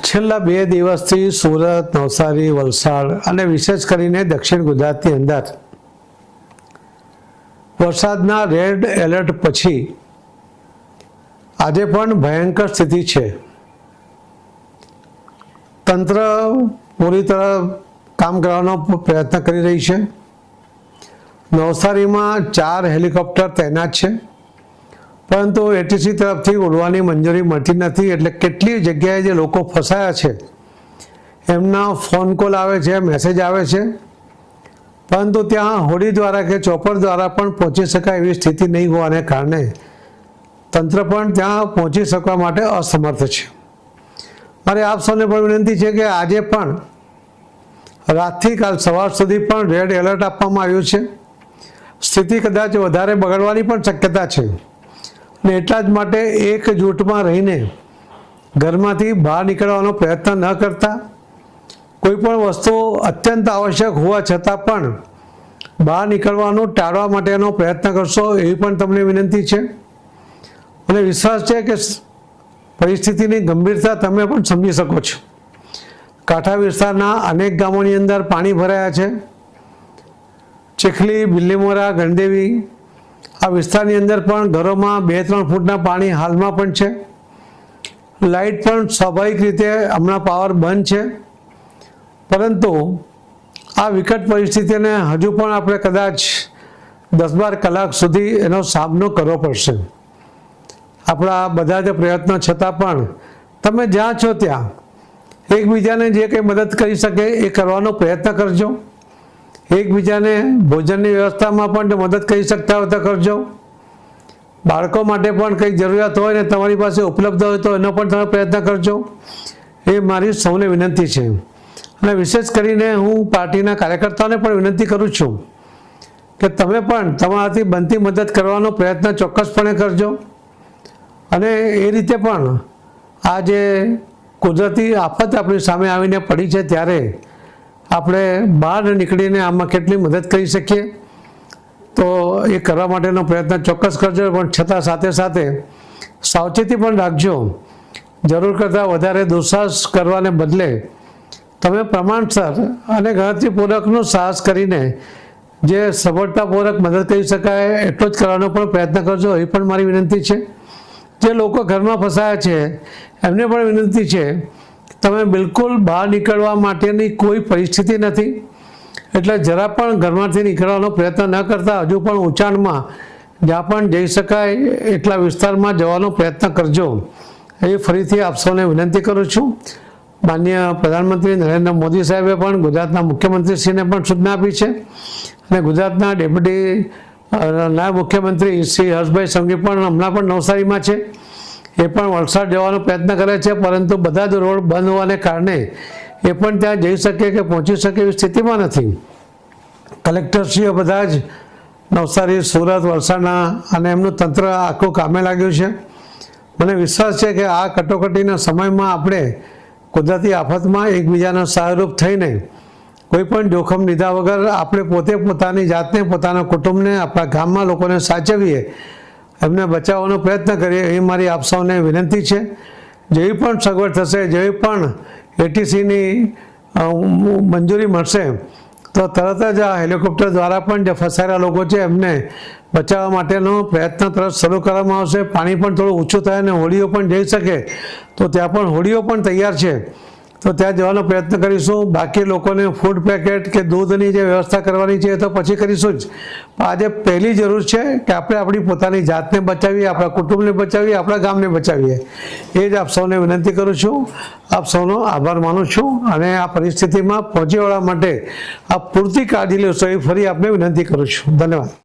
છેલ્લા 2 દિવસથી સુરત, નવસારી, વલસાડ અને વિશેષ કરીને દક્ષિણ ગુજરાતની અંદર વરસાદના રેડ એલર્ટ પછી આજે પણ ભયંકર સ્થિતિ છે। તંત્ર પૂરી તરફ કામ કરવાનો પ્રયત્ન કરી રહી છે। નવસારીમાં 4 હેલિકોપ્ટર તૈનાત છે, પરંતુ એટીસી તરફથી ઉડવાની મંજૂરી મળતી નથી। એટલે કેટલી જગ્યાએ જે લોકો ફસાયા છે એમના ફોન કોલ આવે છે, મેસેજ આવે છે, પરંતુ ત્યાં હોડી દ્વારા કે ચોપર દ્વારા પણ પહોંચી શકાય એવી સ્થિતિ નહીં હોવાને કારણે તંત્ર પણ ત્યાં પહોંચી શકવા માટે અસમર્થ છે। મારે આપ સૌને પણ વિનંતી છે કે આજે પણ રાતથી કાલ સવાર સુધી પણ રેડ એલર્ટ આપવામાં આવ્યું છે। સ્થિતિ કદાચ વધારે બગડવાની પણ શક્યતા છે અને એટલા જ માટે એકજૂટમાં રહીને ઘરમાંથી બહાર નીકળવાનો પ્રયત્ન ન કરતા, કોઈ પણ વસ્તુ અત્યંત આવશ્યક હોવા છતાં પણ બહાર નીકળવાનું ટાળવા માટેનો પ્રયત્ન કરશો એવી પણ તમને વિનંતી છે। અને વિશ્વાસ છે કે પરિસ્થિતિની ગંભીરતા તમે પણ સમજી શકો છો। કાંઠા વિસ્તારના અનેક ગામોની અંદર પાણી ભરાયા છે। ચીખલી, બિલ્લીમોરા, ગણદેવી આ વિસ્તારની અંદર પણ ઘરોમાં 2-3 ફૂટના પાણી હાલમાં પણ છે। લાઇટ પણ સ્વાભાવિક રીતે હમણાં પાવર બંધ છે, પરંતુ આ વિકટ પરિસ્થિતિને હજુ પણ આપણે કદાચ 10-12 કલાક સુધી એનો સામનો કરવો પડશે। આપણા બધા જ પ્રયત્નો છતાં પણ તમે જ્યાં છો ત્યાં એકબીજાને જે કંઈ મદદ કરી શકે એ કરવાનો પ્રયત્ન કરજો। એકબીજાને ભોજનની વ્યવસ્થામાં પણ જો મદદ કરી શકતા હોય તો કરજો। બાળકો માટે પણ કંઈ જરૂરિયાત હોય ને તમારી પાસે ઉપલબ્ધ હોય તો એનો પણ તમે પ્રયત્ન કરજો, એ મારી સૌને વિનંતી છે। અને વિશેષ કરીને હું પાર્ટીના કાર્યકર્તાઓને પણ વિનંતી કરું છું કે તમે પણ તમારાથી બનતી મદદ કરવાનો પ્રયત્ન ચોક્કસપણે કરજો। અને એ રીતે પણ આ જે કુદરતી આફત આપણી સામે આવીને પડી છે ત્યારે આપણે બહાર નીકળીને આમાં કેટલી મદદ કરી શકીએ તો એ કરવા માટેનો પ્રયત્ન ચોક્કસ કરજો। પણ છતાં સાથે સાથે સાવચેતી પણ રાખજો। જરૂર કરતાં વધારે દુસ્સાહસ કરવાને બદલે તમે પ્રમાણસર અને ગણતરીપૂર્વકનો સાહસ કરીને જે સફળતાપૂર્વક મદદ કરી શકાય એટલો જ કરવાનો પણ પ્રયત્ન કરજો, એ પણ મારી વિનંતી છે। જે લોકો ઘરમાં ફસાયા છે એમને પણ વિનંતી છે તમે બિલકુલ બહાર નીકળવા માટેની કોઈ પરિસ્થિતિ નથી, એટલે જરા પણ ઘરમાંથી નીકળવાનો પ્રયત્ન ન કરતા હજુ પણ ઊંચાણમાં જ્યાં પણ જઈ શકાય એટલા વિસ્તારમાં જવાનો પ્રયત્ન કરજો, એ ફરીથી આપ સૌને વિનંતી કરું છું। માનનીય પ્રધાનમંત્રી નરેન્દ્ર મોદી સાહેબે પણ ગુજરાતના મુખ્યમંત્રીશ્રીને પણ સૂચના આપી છે અને ગુજરાતના ડેપ્યુટી નાયબ મુખ્યમંત્રી શ્રી હર્ષભાઈ સંઘવી પણ હમણાં પણ નવસારીમાં છે, એ પણ વલસાડ જવાનો પ્રયત્ન કરે છે, પરંતુ બધા જ રોડ બંધ હોવાને કારણે એ પણ ત્યાં જઈ શકે કે પહોંચી શકે એવી સ્થિતિમાં નથી। કલેક્ટરશ્રીઓ બધા જ નવસારી, સુરત, વલસાડના અને એમનું તંત્ર આખું કામે લાગ્યું છે। મને વિશ્વાસ છે કે આ કટોકટીના સમયમાં આપણે કુદરતી આફતમાં એકબીજાના સહાયરૂપ થઈને કોઈ પણ જોખમ લીધા વગર આપણે પોતે પોતાની જાતને, પોતાના કુટુંબને, આપણા ગામમાં લોકોને સાચવીએ, એમને બચાવવાનો પ્રયત્ન કરીએ, એ મારી આપ સૌને વિનંતી છે। જેવી પણ સગવડ થશે, જેવી પણ એટીસીની મંજૂરી મળશે તો તરત જ આ હેલિકોપ્ટર દ્વારા પણ જે ફસાયેલા લોકો છે એમને બચાવવા માટેનો પ્રયત્ન તરત શરૂ કરવામાં આવશે। પાણી પણ થોડું ઊંચું થાય અને હોડીઓ પણ જઈ શકે તો ત્યાં પણ હોડીઓ પણ તૈયાર છે, તો ત્યાં જવાનો પ્રયત્ન કરીશું। બાકી લોકોને ફૂડ પેકેટ કે દૂધની જે વ્યવસ્થા કરવાની છે એ તો પછી કરીશું જ, પણ આજે પહેલી જરૂર છે કે આપણે આપણી પોતાની જાતને બચાવીએ, આપણા કુટુંબને બચાવીએ, આપણા ગામને બચાવીએ, એ જ આપ સૌને વિનંતી કરું છું। આપ સૌનો આભાર માનું છું અને આ પરિસ્થિતિમાં પહોંચી વળવા માટે આપ પૂરતી કાળજી લેશો એ ફરી આપને વિનંતી કરું છું। ધન્યવાદ।